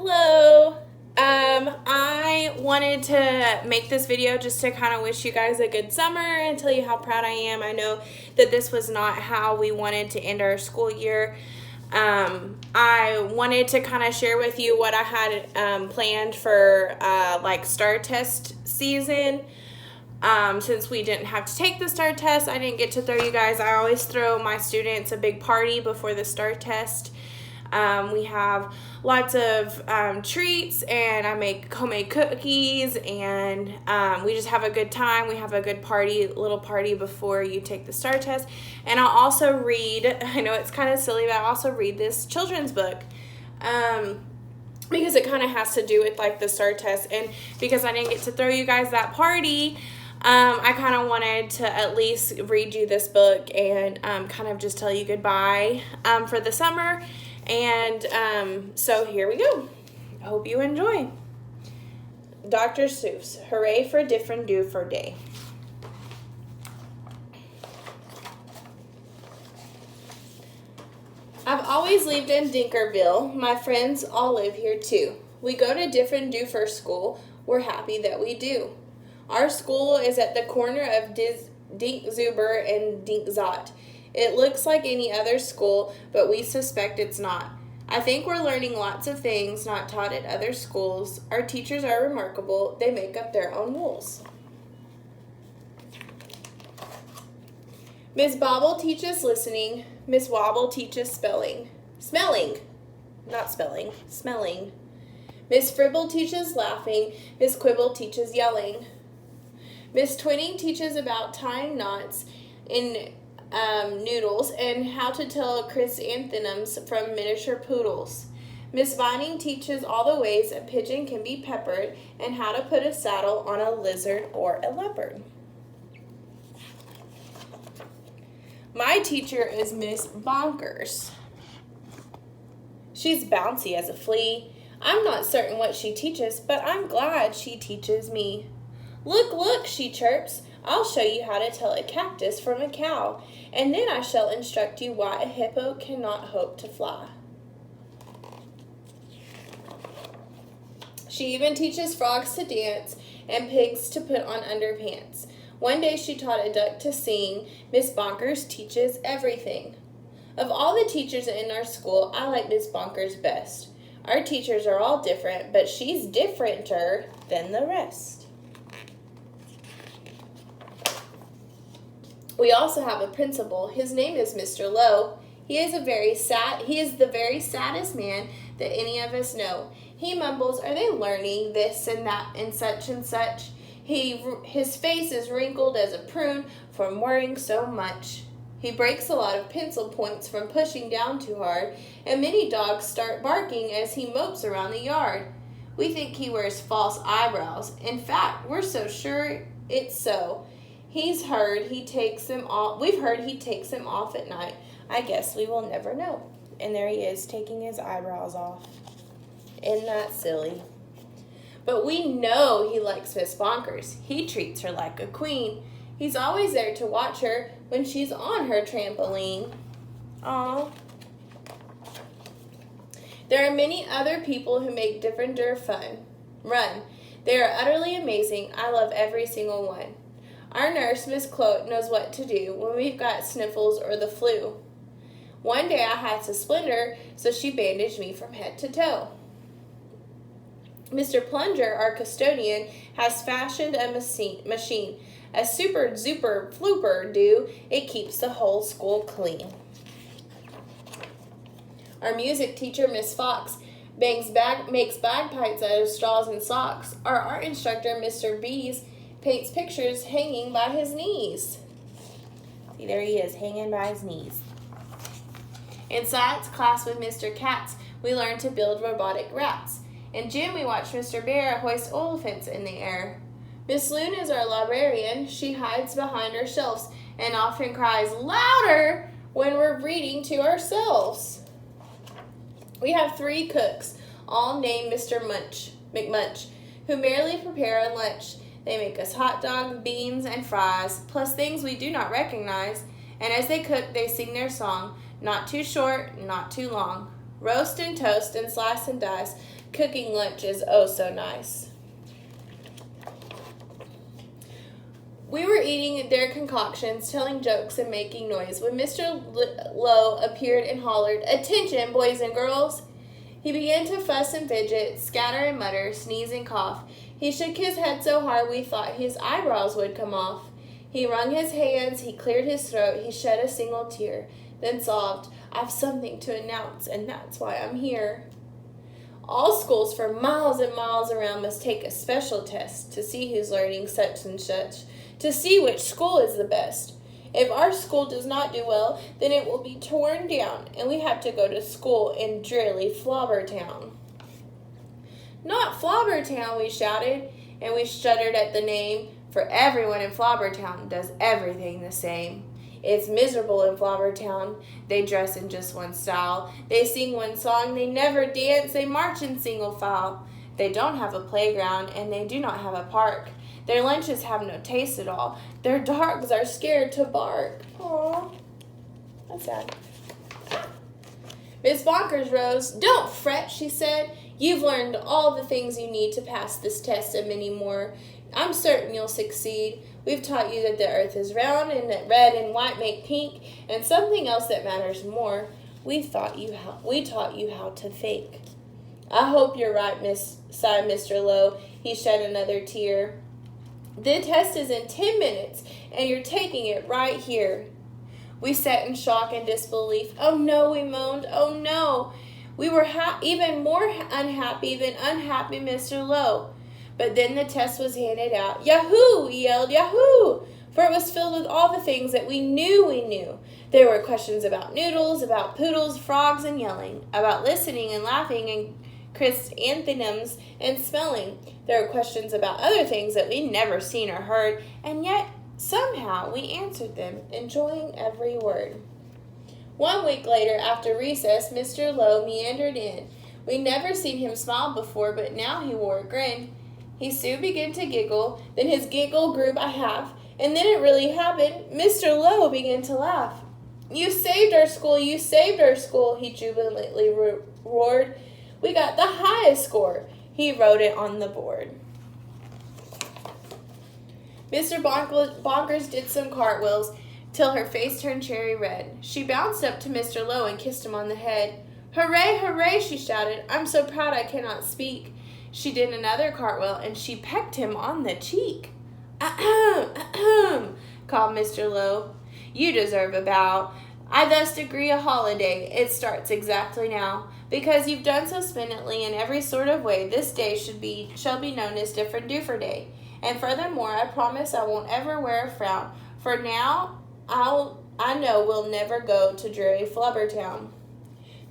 Hello. I wanted to make this video just to kind of wish you guys a good summer and tell you how proud I am. I know that this was not how we wanted to end our school year. I wanted to kind of share with you what I had planned for like STAR test season. Since we didn't have to take the STAR test, I didn't get to throw you guys. I always throw my students a big party before the STAR test. We have lots of treats, and I make homemade cookies, and we just have a good time. We have a good little party before you take the STAR test. And I'll also read, I know it's kind of silly, but I'll also read this children's book. Because it kind of has to do with like the STAR test, and because I didn't get to throw you guys that party, I kind of wanted to at least read you this book and kind of just tell you goodbye for the summer. And so here we go. I hope you enjoy. Dr. Seuss, Hooray for Different Do for Day. I've always lived in Dinkerville. My friends all live here too. We go to Different Doofer School. We're happy that we do. Our school is at the corner of Dinkzuber and Dinkzot. It looks like any other school, but we suspect it's not. I think we're learning lots of things not taught at other schools. Our teachers are remarkable. They make up their own rules. Miss Bobble teaches listening. Miss Wobble teaches spelling. Smelling. Not spelling. Smelling. Miss Fribble teaches laughing. Miss Quibble teaches yelling. Miss Twinning teaches about tying knots in noodles and how to tell chrysanthemums from miniature poodles. Miss Vining teaches all the ways a pigeon can be peppered and how to put a saddle on a lizard or a leopard. My teacher is Miss Bonkers. She's bouncy as a flea. I'm not certain what she teaches, but I'm glad she teaches me. Look, look, she chirps. I'll show you how to tell a cactus from a cow, and then I shall instruct you why a hippo cannot hope to fly. She even teaches frogs to dance and pigs to put on underpants. One day she taught a duck to sing. Miss Bonkers teaches everything. Of all the teachers in our school, I like Miss Bonkers best. Our teachers are all different, but she's differenter than the rest. We also have a principal. His name is Mr. Lowe. He is the very saddest man that any of us know. He mumbles, "Are they learning this and that and such and such?" His face is wrinkled as a prune from worrying so much. He breaks a lot of pencil points from pushing down too hard, and many dogs start barking as he mopes around the yard. We think he wears false eyebrows. In fact, we're so sure it's so. We've heard he takes them off at night. I guess we will never know. And there he is, taking his eyebrows off. Isn't that silly? But we know he likes Miss Bonkers. He treats her like a queen. He's always there to watch her when she's on her trampoline. Aw. There are many other people who make Different run. They are utterly amazing. I love every single one. Our nurse, Miss Clote, knows what to do when we've got sniffles or the flu. One day I had a splinter, so she bandaged me from head to toe. Mr. Plunger, our custodian, has fashioned a machine, a super zuper flooper do. It keeps the whole school clean. Our music teacher, Miss Fox, makes bagpipes out of straws and socks. Our art instructor, Mr. Bees, paints pictures hanging by his knees. See, there he is, hanging by his knees. In science class with Mr. Katz, we learn to build robotic rats. In gym, we watch Mr. Bear hoist elephants in the air. Miss Loon is our librarian. She hides behind her shelves and often cries louder when we're reading to ourselves. We have 3 cooks, all named Mr. McMunch, who merely prepare our lunch. They make us hot dogs, beans, and fries, plus things we do not recognize. And as they cook, they sing their song, not too short, not too long. Roast and toast and slice and dice, Cooking lunch is oh so nice. We were eating their concoctions, telling jokes, and making noise when Mr. Lowe appeared and hollered, "Attention, boys and girls!" He began to fuss and fidget, scatter and mutter, sneeze and cough. He shook his head so hard we thought his eyebrows would come off. He wrung his hands, he cleared his throat, he shed a single tear, then sobbed, "I've something to announce, and that's why I'm here." All schools for miles and miles around must take a special test to see who's learning such and such, to see which school is the best. If our school does not do well, then it will be torn down, and we have to go to school in dreary Flobbertown. "Not Flobbertown," we shouted, and we shuddered at the name, for everyone in Flobbertown does everything the same. It's miserable in Flobbertown. They dress in just one style. They sing one song. They never dance. They march in single file. They don't have a playground, and they do not have a park. Their lunches have no taste at all. Their dogs are scared to bark. Aw, that's sad. Miss Bonkers rose. "Don't fret," she said. "You've learned all the things you need to pass this test and many more. I'm certain you'll succeed. We've taught you that the earth is round and that red and white make pink, and something else that matters more. We taught you how to think." "I hope you're right," sighed Mr. Lowe. He shed another tear. "The test is in 10 minutes, and you're taking it right here." We sat in shock and disbelief. "Oh no," we moaned. "Oh no." We were even more unhappy than unhappy Mr. Lowe. But then the test was handed out. "Yahoo!" we yelled, "Yahoo!" For it was filled with all the things that we knew. There were questions about noodles, about poodles, frogs, and yelling, about listening and laughing and chrysanthemums and smelling. There were questions about other things that we'd never seen or heard, and yet somehow we answered them, enjoying every word. 1 week later, after recess, Mr. Lowe meandered in. We'd never seen him smile before, but now he wore a grin. He soon began to giggle, then his giggle grew by half, and then it really happened. Mr. Lowe began to laugh. "You saved our school, you saved our school," he jubilantly roared. "We got the highest score." He wrote it on the board. Mr. Bonkers did some cartwheels till her face turned cherry red. She bounced up to Mr. Lowe and kissed him on the head. "Hooray, hooray," she shouted. "I'm so proud I cannot speak." She did another cartwheel, and she pecked him on the cheek. "Ahem, ahem," called Mr. Lowe. "You deserve a bow. I thus agree a holiday. It starts exactly now. Because you've done so splendidly in every sort of way, this day shall be known as Different Doofer Day. And furthermore, I promise I won't ever wear a frown, for now I know we'll never go to dreary Flubbertown."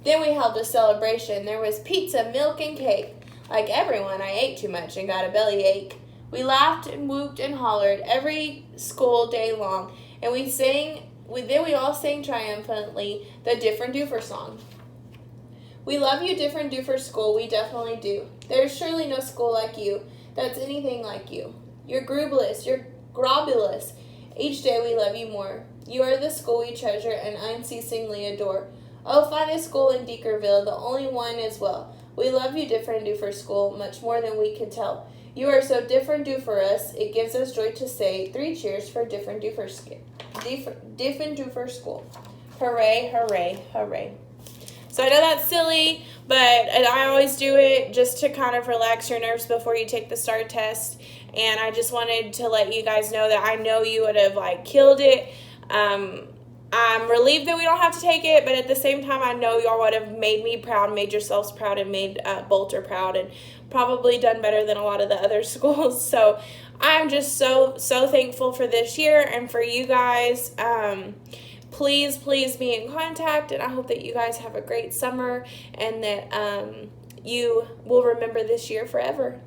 Then we held a celebration. There was pizza, milk, and cake. Like everyone, I ate too much and got a bellyache. We laughed and whooped and hollered every school day long, and then we all sang triumphantly the Different Doofer song. We love you, Different Doofer School, we definitely do. There's surely no school like you that's anything like you. You're grubulous, you're grobulous. Each day we love you more. You are the school we treasure and unceasingly adore. Oh, finest school in Deakerville, the only one as well. We love you, Different Doofer School, much more than we can tell. You are so different do for us, it gives us joy to say 3 cheers for Different Doofer School. Hooray, hooray, hooray. So I know that's silly, but I always do it just to kind of relax your nerves before you take the STAR test. And I just wanted to let you guys know that I know you would have killed it. I'm relieved that we don't have to take it, but at the same time, I know y'all would have made me proud, made yourselves proud, and made Bolter proud, and probably done better than a lot of the other schools. So I'm just so thankful for this year and for you guys. Please be in contact, and I hope that you guys have a great summer and that you will remember this year forever.